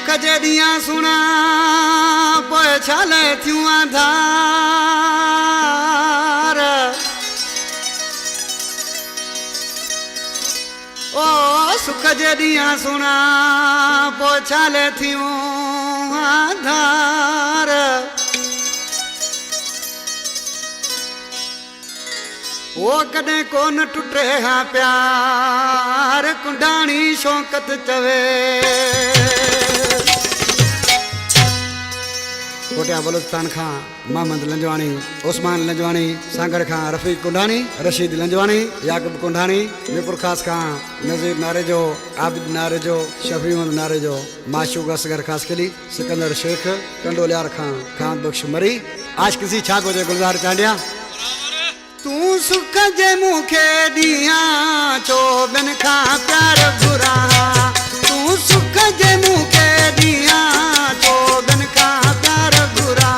कजरिया सुना पोछाले थ्यू आधार ओ सुख जदिया सुना पोछाले थ्यू आधार वो कदे कोन टुटे हाँ प्यार कुंडानी शौकत चवे कोटिया बलूचिस्तान खां मोहम्मद लंजवानी, उस्मान लंजवानी, सांगड़ खां रफीक कुंडानी, रशीद लंजवानी, याकूब कुंडानी, मीरपुर खास खां नजीर नारेजो, आबिद नारेजो, शफी नारेजो, माशूक असगर खास खिली, सिकंदर शेख, कंडोलियार खां बख्श मरी। आज किसी छा को जे गुलजार चांडिया तू सुख जे मुखे दिया चोबन खा प्यार बुरा तू सुख जे मुखे दिया चोबन खा प्यार बुरा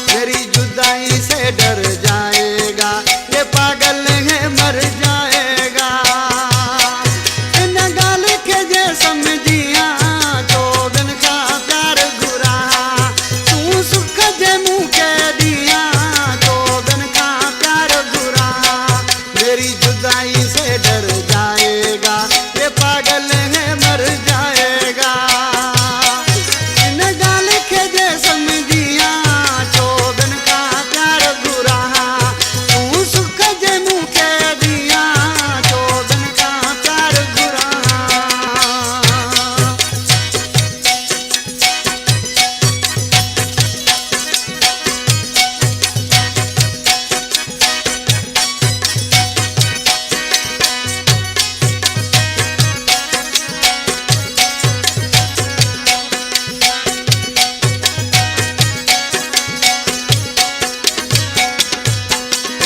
तेरी जुदाई से डर जाएगा ये पागल है मर जाएगा इन गाल के जे समझिया चोबन खा प्यार बुरा तू सुख जे मुखे दिया चोबन खा प्यार बुरा मेरी जुदाई से डर जाएगा ये पागल है मर जाएगा इन गाल के जे समझिया चोबन का प्यार बुरा तू सुख जे मुखे दिया चोबन का प्यार बुरा।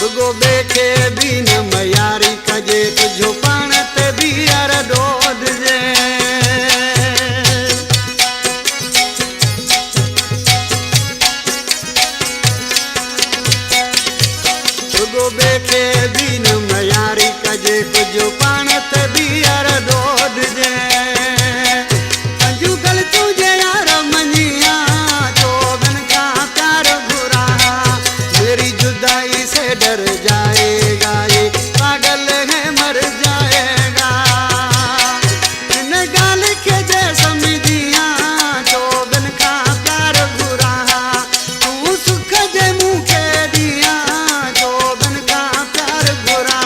रुगो बेखे भी न मयारी कजे तुझो पाण ते भी यार डोद जे रुगो बेखे भी न मयारी कजे तुझो पाण ते भी यार डोद जे अंजुगल तुझे यार मनिया चोबन का प्यार बुरा मेरी जुदाई से डर जाएगा ये पागल है मर जाएगा इन गाल के जे समझिया चोबन का प्यार बुरा तू सुख जे मुखे दिया चोबन का प्यार बुरा।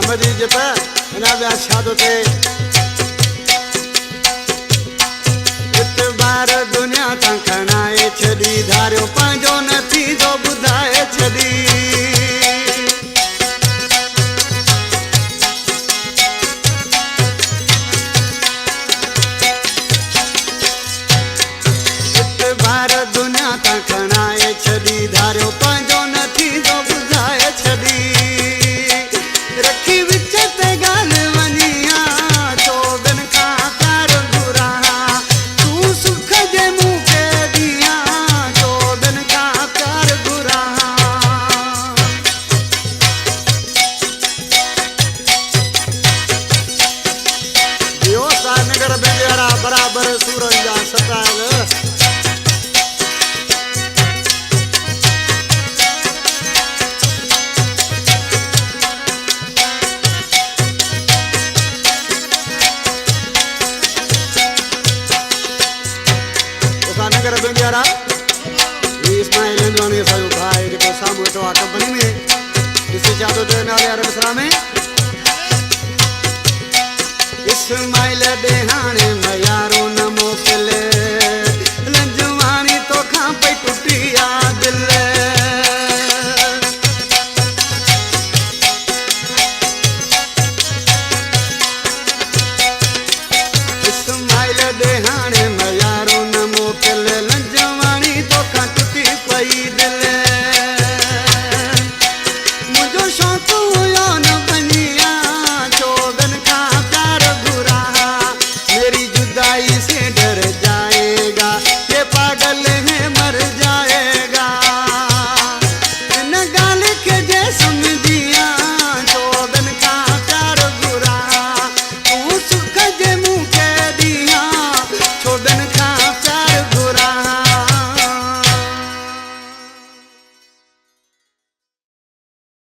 मरी जब ना ब्याह शादो ते इतबार दुनिया तंखनाए छदी धारियो पंहिंजो नथी जो बुधाए छदी इतबार दुनिया तंखनाए छदी धारियो पंहिंजो नथी जो बुधाए छदी रखी विच ते गाल वनिया चोबन का प्यार बुरा तू सुख जे मुखे दिया चोबन का प्यार बुरा। यो सानगर बेरा बराबर सूरज जा सताल प्यारा बेंदियारा इस्माइल लंजवानी असांजो भाउ जेको साम्हूं वेठो आहे कंपनी में ॾिसी चादो ते नाले वारे मिसरा में इस्माइल ॾे हाणे मयारो न मोकिले लंजवानी तोखां पई टुटी आ दिल इस्माइल ॾे